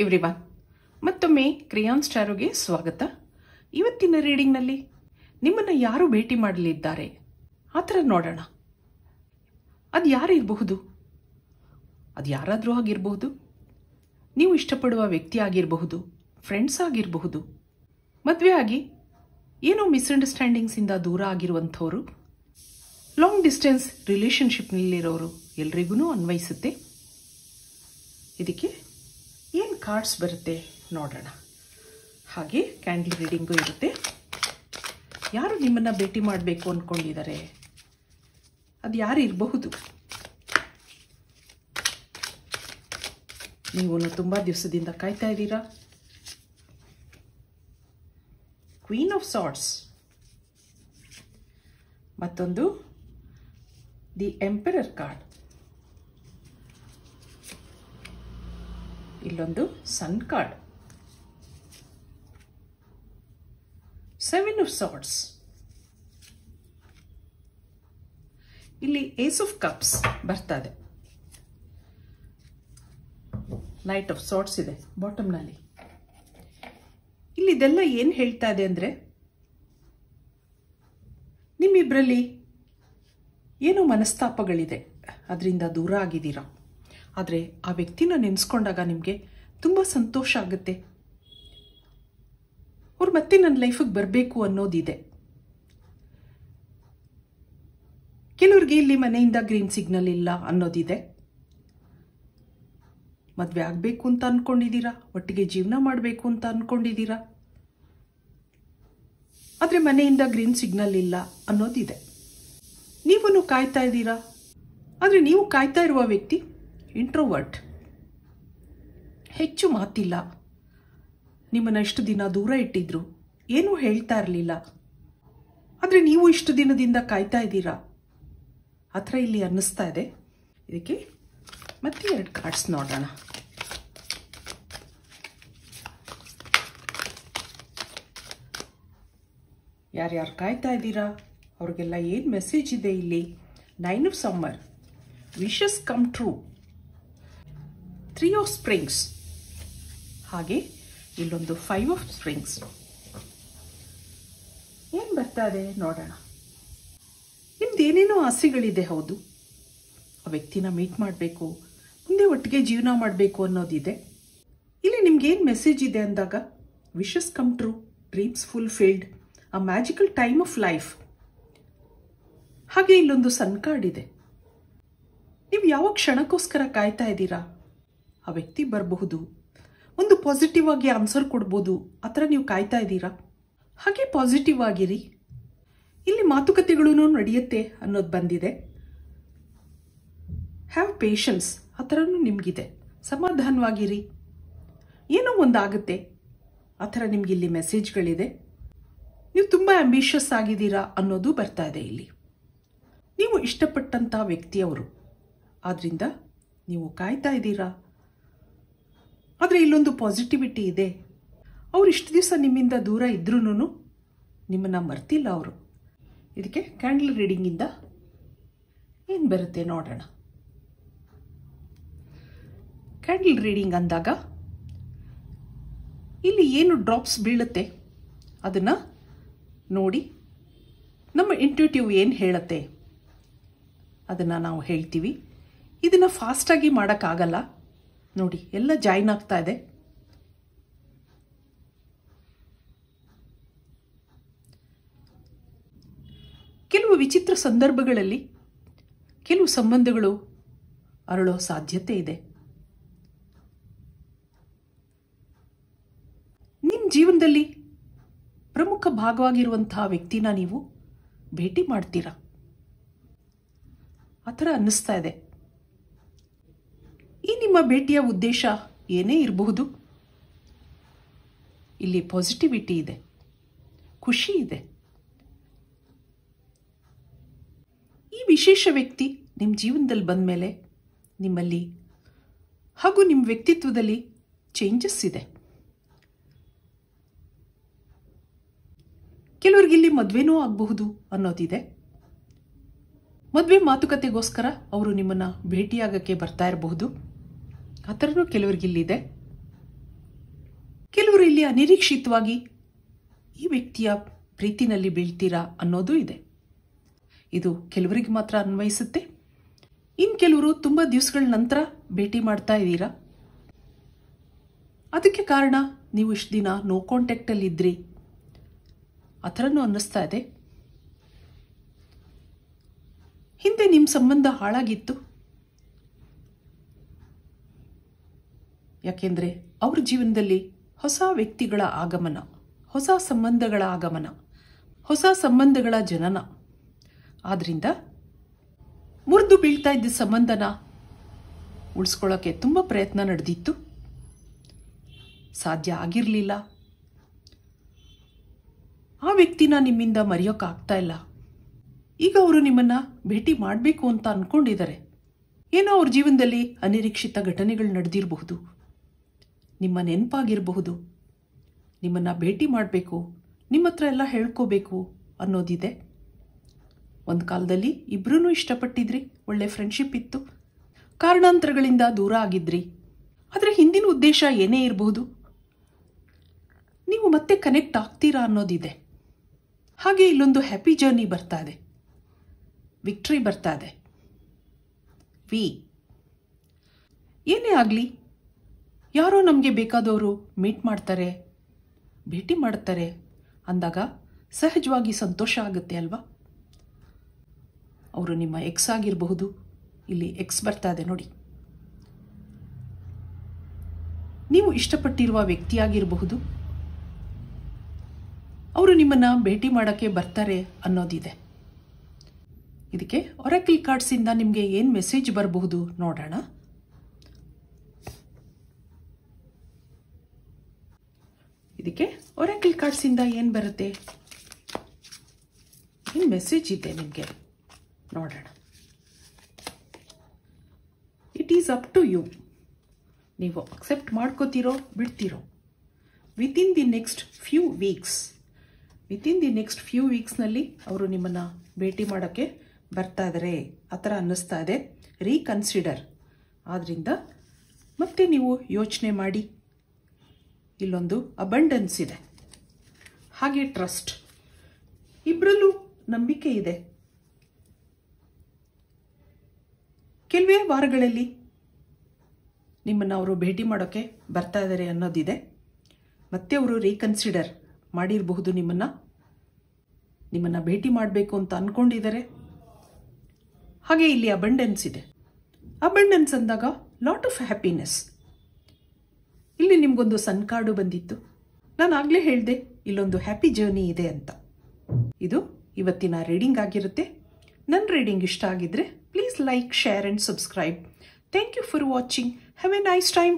Everyone, ಮತ್ತೊಮ್ಮೆ ಕ್ರಿಯಾನ್ಸ್ ಟಾರೋಗೆ ಸ್ವಾಗತ. ಇವತ್ತಿನ ರೀಡಿಂಗ್ನಲ್ಲಿ ನಿಮ್ಮನ್ನು ಯಾರು ಭೇಟಿ ಮಾಡಲಿದ್ದಾರೆ ಆ ಥರ ನೋಡೋಣ. ಅದು ಯಾರಿರಬಹುದು? ಅದು ಯಾರಾದರೂ ಆಗಿರಬಹುದು, ನೀವು ಇಷ್ಟಪಡುವ ವ್ಯಕ್ತಿ ಆಗಿರಬಹುದು, ಫ್ರೆಂಡ್ಸ್ ಆಗಿರಬಹುದು, ಮದುವೆ ಆಗಿ ಏನೋ ಮಿಸ್ಅಂಡರ್ಸ್ಟ್ಯಾಂಡಿಂಗ್ಸಿಂದ ದೂರ ಆಗಿರುವಂಥವ್ರು, ಲಾಂಗ್ ಡಿಸ್ಟೆನ್ಸ್ ರಿಲೇಷನ್ಶಿಪ್ನಲ್ಲಿರೋರು ಎಲ್ರಿಗೂ ಅನ್ವಯಿಸುತ್ತೆ. ಇದಕ್ಕೆ ಏನು ಕಾರ್ಡ್ಸ್ ಬರುತ್ತೆ ನೋಡೋಣ. ಹಾಗೆ ಕ್ಯಾಂಡಲ್ ರೀಡಿಂಗು ಇರುತ್ತೆ. ಯಾರು ನಿಮ್ಮನ್ನು ಭೇಟಿ ಮಾಡಬೇಕು ಅಂದ್ಕೊಂಡಿದ್ದಾರೆ, ಅದು ಯಾರು ಇರಬಹುದು? ನೀವು ತುಂಬ ದಿವಸದಿಂದ ಕಾಯ್ತಾ ಇದ್ದೀರಾ. ಕ್ವೀನ್ ಆಫ್ ಸಾರ್ಡ್ಸ್, ಮತ್ತೊಂದು ದಿ ಎಂಪರರ್ ಕಾರ್ಡ್, ಇಲ್ಲೊಂದು ಸನ್ ಕಾರ್ಡ್, ಸೆವೆನ್ ಆಫ್ ಸಾರ್ಡ್ಸ್, ಇಲ್ಲಿ ಏಸ್ ಆಫ್ ಕಪ್ಸ್ ಬರ್ತಾ ಇದೆ, ನೈಟ್ ಆಫ್ ಸಾರ್ಡ್ಸ್ ಇದೆ ಬಾಟಮ್ನಲ್ಲಿ. ಇಲ್ಲಿ ಇದೆಲ್ಲ ಏನು ಹೇಳ್ತಾ ಇದೆ ಅಂದರೆ, ನಿಮ್ಮಿಬ್ಬರಲ್ಲಿ ಏನೋ ಮನಸ್ತಾಪಗಳಿದೆ, ಅದರಿಂದ ದೂರ ಆಗಿದ್ದೀರಾ. ಆದರೆ ಆ ವ್ಯಕ್ತಿನ ನೆನೆಸ್ಕೊಂಡಾಗ ನಿಮಗೆ ತುಂಬ ಸಂತೋಷ ಆಗುತ್ತೆ. ಅವ್ರು ಮತ್ತೆ ನನ್ನ ಲೈಫಿಗೆ ಬರಬೇಕು ಅನ್ನೋದಿದೆ. ಕೆಲವ್ರಿಗೆ ಇಲ್ಲಿ ಮನೆಯಿಂದ ಗ್ರೀನ್ ಸಿಗ್ನಲ್ ಇಲ್ಲ ಅನ್ನೋದಿದೆ. ಮದುವೆ ಆಗಬೇಕು ಅಂತ ಅಂದ್ಕೊಂಡಿದ್ದೀರಾ, ಒಟ್ಟಿಗೆ ಜೀವನ ಮಾಡಬೇಕು ಅಂತ ಅಂದ್ಕೊಂಡಿದ್ದೀರಾ, ಆದರೆ ಮನೆಯಿಂದ ಗ್ರೀನ್ ಸಿಗ್ನಲ್ ಇಲ್ಲ ಅನ್ನೋದಿದೆ. ನೀವೂ ಕಾಯ್ತಾ ಇದ್ದೀರಾ, ಆದರೆ ನೀವು ಕಾಯ್ತಾ ಇರುವ ವ್ಯಕ್ತಿ ಇಂಟ್ರೋವರ್ಟ್, ಹೆಚ್ಚು ಮಾತಿಲ್ಲ, ನಿಮ್ಮನ್ನು ಇಷ್ಟು ದಿನ ದೂರ ಇಟ್ಟಿದ್ರು, ಏನೂ ಹೇಳ್ತಾ ಇರಲಿಲ್ಲ, ಆದರೆ ನೀವು ಇಷ್ಟು ದಿನದಿಂದ ಕಾಯ್ತಾ ಇದ್ದೀರಾ ಆ ಥರ ಇಲ್ಲಿ ಅನ್ನಿಸ್ತಾ ಇದೆ. ಇದಕ್ಕೆ ಮತ್ತೆ 2 ಕಾರ್ಡ್ಸ್ ನೋಡೋಣ. ಯಾರ್ಯಾರು ಕಾಯ್ತಾ ಇದ್ದೀರಾ ಅವ್ರಿಗೆಲ್ಲ ಏನು ಮೆಸೇಜ್ ಇದೆ ಇಲ್ಲಿ? 9 of summer, wishes come true, 3 of springs, ಹಾಗೆ ಇಲ್ಲೊಂದು 5 ಆಫ್ ಸ್ಪ್ರಿಂಗ್ಸ್. ಏನು ಬರ್ತಾ ಇದೆ ನೋಡೋಣ. ನಿಮ್ದು ಏನೇನೋ ಆಸೆಗಳಿದೆ, ಹೌದು, ಆ ವ್ಯಕ್ತಿನ ಮೀಟ್ ಮಾಡಬೇಕು, ಮುಂದೆ ಒಟ್ಟಿಗೆ ಜೀವನ ಮಾಡಬೇಕು ಅನ್ನೋದಿದೆ. ಇಲ್ಲಿ ನಿಮ್ಗೇನು ಮೆಸೇಜ್ ಇದೆ ಅಂದಾಗ, wishes come true, dreams fulfilled, a magical time of life, ಹಾಗೆ ಇಲ್ಲೊಂದು ಸನ್ ಕಾರ್ಡ್ ಇದೆ. ನೀವು ಯಾವ ಕ್ಷಣಕ್ಕೋಸ್ಕರ ಕಾಯ್ತಾ ಇದ್ದೀರಾ? ಆ ವ್ಯಕ್ತಿ ಬರಬಹುದು, ಒಂದು ಪಾಸಿಟಿವ್ ಆಗಿ ಆನ್ಸರ್ ಕೊಡ್ಬೋದು, ಆ ಥರ ನೀವು ಕಾಯ್ತಾ ಇದ್ದೀರಾ. ಹಾಗೆ ಪಾಸಿಟಿವ್ ಆಗಿರಿ. ಇಲ್ಲಿ ಮಾತುಕತೆಗಳೂ ನಡೆಯುತ್ತೆ ಅನ್ನೋದು ಬಂದಿದೆ. ಹ್ಯಾವ್ ಪೇಷನ್ಸ್, ಆ ಥರನೂ ನಿಮಗಿದೆ. ಸಮಾಧಾನವಾಗಿರಿ, ಏನೋ ಒಂದಾಗುತ್ತೆ, ಆ ಥರ ನಿಮಗಿಲ್ಲಿ ಮೆಸೇಜ್ಗಳಿದೆ. ನೀವು ತುಂಬ ಆಂಬಿಷಿಯಸ್ ಆಗಿದ್ದೀರಾ ಅನ್ನೋದು ಬರ್ತಾ ಇದೆ ಇಲ್ಲಿ. ನೀವು ಇಷ್ಟಪಟ್ಟಂಥ ವ್ಯಕ್ತಿಯವರು, ಆದ್ದರಿಂದ ನೀವು ಕಾಯ್ತಾ ಇದ್ದೀರಾ. ಆದರೆ ಇಲ್ಲೊಂದು ಪಾಸಿಟಿವಿಟಿ ಇದೆ. ಅವ್ರು ಇಷ್ಟು ದಿವಸ ನಿಮ್ಮಿಂದ ದೂರ ಇದ್ರೂ ನಿಮ್ಮನ್ನು ಮರ್ತಿಲ್ಲ ಅವರು. ಇದಕ್ಕೆ ಕ್ಯಾಂಡಲ್ ರೀಡಿಂಗಿಂದ ಏನು ಬರುತ್ತೆ ನೋಡೋಣ. ಕ್ಯಾಂಡಲ್ ರೀಡಿಂಗ್ ಅಂದಾಗ ಇಲ್ಲಿ ಏನು ಡ್ರಾಪ್ಸ್ ಬೀಳುತ್ತೆ ಅದನ್ನು ನೋಡಿ ನಮ್ಮ ಇಂಟ್ಯೂಟಿವ್ ಏನು ಹೇಳುತ್ತೆ ಅದನ್ನು ನಾವು ಹೇಳ್ತೀವಿ. ಇದನ್ನು ಫಾಸ್ಟಾಗಿ ಮಾಡೋಕ್ಕಾಗಲ್ಲ. ನೋಡಿ, ಎಲ್ಲ ಜಾಯಿನ್ ಆಗ್ತಾ ಇದೆ. ಕೆಲವು ವಿಚಿತ್ರ ಸಂದರ್ಭಗಳಲ್ಲಿ ಕೆಲವು ಸಂಬಂಧಗಳು ಅರಳೋ ಸಾಧ್ಯತೆ ಇದೆ. ನಿಮ್ಮ ಜೀವನದಲ್ಲಿ ಪ್ರಮುಖ ಭಾಗವಾಗಿರುವಂತಹ ವ್ಯಕ್ತಿನ ನೀವು ಭೇಟಿ ಮಾಡ್ತೀರಾ, ಆ ಥರ ಅನ್ನಿಸ್ತಾ ಇದೆ. ಈ ನಿಮ್ಮ ಭೇಟಿಯ ಉದ್ದೇಶ ಏನೇ ಇರಬಹುದು, ಇಲ್ಲಿ ಪಾಸಿಟಿವಿಟಿ ಇದೆ, ಖುಷಿ ಇದೆ. ಈ ವಿಶೇಷ ವ್ಯಕ್ತಿ ನಿಮ್ಮ ಜೀವನದಲ್ಲಿ ಬಂದ ಮೇಲೆ ನಿಮ್ಮಲ್ಲಿ ಹಾಗೂ ನಿಮ್ಮ ವ್ಯಕ್ತಿತ್ವದಲ್ಲಿ ಚೇಂಜಸ್ ಇದೆ. ಕೆಲವರಿಗಿಲ್ಲಿ ಮದುವೆನೂ ಆಗಬಹುದು ಅನ್ನೋದಿದೆ. ಮದುವೆ ಮಾತುಕತೆಗೋಸ್ಕರ ಅವರು ನಿಮ್ಮನ್ನು ಭೇಟಿಯಾಗಕ್ಕೆ ಬರ್ತಾ ಇರಬಹುದು. ಆ ಥರನೂ ಕೆಲವರಿಗಿಲ್ಲಿದೆ. ಕೆಲವರು ಇಲ್ಲಿ ಅನಿರೀಕ್ಷಿತವಾಗಿ ಈ ವ್ಯಕ್ತಿಯ ಪ್ರೀತಿನಲ್ಲಿ ಬೀಳ್ತೀರಾ ಅನ್ನೋದು ಇದೆ. ಇದು ಕೆಲವರಿಗೆ ಮಾತ್ರ ಅನ್ವಯಿಸುತ್ತೆ. ಇನ್ನು ಕೆಲವರು ತುಂಬ ದಿವಸಗಳ ನಂತರ ಭೇಟಿ ಮಾಡ್ತಾ ಇದ್ದೀರಾ. ಅದಕ್ಕೆ ಕಾರಣ ನೀವು ಇಷ್ಟು ದಿನ ನೋ ಕಾಂಟ್ಯಾಕ್ಟಲ್ಲಿ ಇದ್ರಿ ಆ ಥರನೂ ಅನ್ನಿಸ್ತಾ ಇದೆ. ಹಿಂದೆ ನಿಮ್ಮ ಸಂಬಂಧ ಹಾಳಾಗಿತ್ತು. ಯಾಕೆಂದರೆ ಅವ್ರ ಜೀವನದಲ್ಲಿ ಹೊಸ ವ್ಯಕ್ತಿಗಳ ಆಗಮನ, ಹೊಸ ಸಂಬಂಧಗಳ ಆಗಮನ, ಹೊಸ ಸಂಬಂಧಗಳ ಜನನ. ಆದ್ದರಿಂದ ಮುರಿದು ಬೀಳ್ತಾ ಇದ್ದ ಸಂಬಂಧನ ಉಳಿಸ್ಕೊಳ್ಳೋಕ್ಕೆ ತುಂಬ ಪ್ರಯತ್ನ ನಡೆದಿತ್ತು. ಸಾಧ್ಯ ಆಗಿರಲಿಲ್ಲ. ಆ ವ್ಯಕ್ತಿನ ನಿಮ್ಮಿಂದ ಮರೆಯೋಕ್ಕಾಗ್ತಾ ಇಲ್ಲ. ಈಗ ಅವರು ನಿಮ್ಮನ್ನು ಭೇಟಿ ಮಾಡಬೇಕು ಅಂತ ಅಂದ್ಕೊಂಡಿದ್ದಾರೆ. ಏನೋ ಅವ್ರ ಜೀವನದಲ್ಲಿ ಅನಿರೀಕ್ಷಿತ ಘಟನೆಗಳು ನಡೆದಿರಬಹುದು. ನಿಮ್ಮ ನೆನಪಾಗಿರಬಹುದು. ನಿಮ್ಮನ್ನು ಭೇಟಿ ಮಾಡಬೇಕು, ನಿಮ್ಮ ಹತ್ರ ಎಲ್ಲ ಹೇಳ್ಕೋಬೇಕು ಅನ್ನೋದಿದೆ. ಒಂದು ಕಾಲದಲ್ಲಿ ಇಬ್ಬರೂ ಇಷ್ಟಪಟ್ಟಿದ್ರಿ, ಒಳ್ಳೆ ಫ್ರೆಂಡ್ಶಿಪ್ ಇತ್ತು. ಕಾರಣಾಂತರಗಳಿಂದ ದೂರ ಆಗಿದ್ರಿ. ಆದರೆ ಹಿಂದಿನ ಉದ್ದೇಶ ಏನೇ ಇರಬಹುದು, ನೀವು ಮತ್ತೆ ಕನೆಕ್ಟ್ ಆಗ್ತೀರಾ ಅನ್ನೋದಿದೆ. ಹಾಗೆ ಇಲ್ಲೊಂದು ಹ್ಯಾಪಿ ಜರ್ನಿ ಬರ್ತಾ ಇದೆ, ವಿಕ್ಟ್ರಿ ಬರ್ತಾ ಇದೆ. ಏನೇ ಆಗಲಿ, ಯಾರೋ ನಮಗೆ ಬೇಕಾದವರು ಮೀಟ್ ಮಾಡ್ತಾರೆ, ಭೇಟಿ ಮಾಡ್ತಾರೆ ಅಂದಾಗ ಸಹಜವಾಗಿ ಸಂತೋಷ ಆಗುತ್ತೆ ಅಲ್ವಾ. ಅವರು ನಿಮ್ಮ ಎಕ್ಸ್ ಆಗಿರಬಹುದು. ಇಲ್ಲಿ ಎಕ್ಸ್ ಬರ್ತಾ ಇದೆ ನೋಡಿ. ನೀವು ಇಷ್ಟಪಟ್ಟಿರುವ ವ್ಯಕ್ತಿಯಾಗಿರಬಹುದು. ಅವರು ನಿಮ್ಮನ್ನು ಭೇಟಿ ಮಾಡೋಕ್ಕೆ ಬರ್ತಾರೆ ಅನ್ನೋದಿದೆ. ಇದಕ್ಕೆ ಒರಾಕಲ್ ಕಾರ್ಡ್ಸಿಂದ ನಿಮಗೆ ಏನು ಮೆಸೇಜ್ ಬರಬಹುದು ನೋಡೋಣ. ಇದಕ್ಕೆ ಒರಾಕಲ್ ಕಾರ್ಡ್ಸಿಂದ ಏನು ಬರುತ್ತೆ, ಏನು ಮೆಸೇಜ್ ಇದೆ ನಿಮಗೆ ನೋಡೋಣ. It is up to you. ನೀವು ಅಕ್ಸೆಪ್ಟ್ ಮಾಡ್ಕೋತೀರೋ ಬಿಡ್ತೀರೋ. ವಿತಿನ್ ದಿ ನೆಕ್ಸ್ಟ್ ಫ್ಯೂ ವೀಕ್ಸ್ನಲ್ಲಿ ಅವರು ನಿಮ್ಮನ್ನು ಭೇಟಿ ಮಾಡೋಕ್ಕೆ ಬರ್ತಾ ಇದ್ದಾರೆ ಆ ಥರ ಅನ್ನಿಸ್ತಾ ಇದೆ. ರೀಕನ್ಸಿಡರ್. ಆದ್ದರಿಂದ ಮತ್ತೆ ನೀವು ಯೋಚನೆ ಮಾಡಿ. ಇಲ್ಲೊಂದು ಅಬಂಡೆನ್ಸ್ ಇದೆ, ಹಾಗೆ ಟ್ರಸ್ಟ್. ಇಬ್ಬರಲ್ಲೂ ನಂಬಿಕೆ ಇದೆ. ಕೆಲವೇ ವಾರಗಳಲ್ಲಿ ನಿಮ್ಮನ್ನು ಅವರು ಭೇಟಿ ಮಾಡೋಕ್ಕೆ ಬರ್ತಾ ಇದ್ದಾರೆ ಅನ್ನೋದಿದೆ. ಮತ್ತೆ ಅವರು ರೀಕನ್ಸಿಡರ್ ಮಾಡಿರಬಹುದು. ನಿಮ್ಮನ್ನು ಭೇಟಿ ಮಾಡಬೇಕು ಅಂತ ಅಂದ್ಕೊಂಡಿದ್ದಾರೆ. ಹಾಗೆ ಇಲ್ಲಿ ಅಬಂಡೆನ್ಸ್ ಇದೆ. ಅಬಂಡೆನ್ಸ್ ಅಂದಾಗ ಲಾಟ್ ಆಫ್ ಹ್ಯಾಪಿನೆಸ್. ಇಲ್ಲಿ ನಿಮಗೊಂದು ಸನ್ ಕಾರ್ಡು ಬಂದಿತ್ತು. ನಾನು ಆಗಲೇ ಹೇಳಿದೆ ಇಲ್ಲೊಂದು ಹ್ಯಾಪಿ ಜರ್ನಿ ಇದೆ ಅಂತ. ಇದು ಇವತ್ತಿನ ರೀಡಿಂಗ್ ಆಗಿರುತ್ತೆ. ನನ್ನ ರೀಡಿಂಗ್ ಇಷ್ಟ ಆಗಿದ್ರೆ please like, share and subscribe. Thank you for watching. Have a nice time.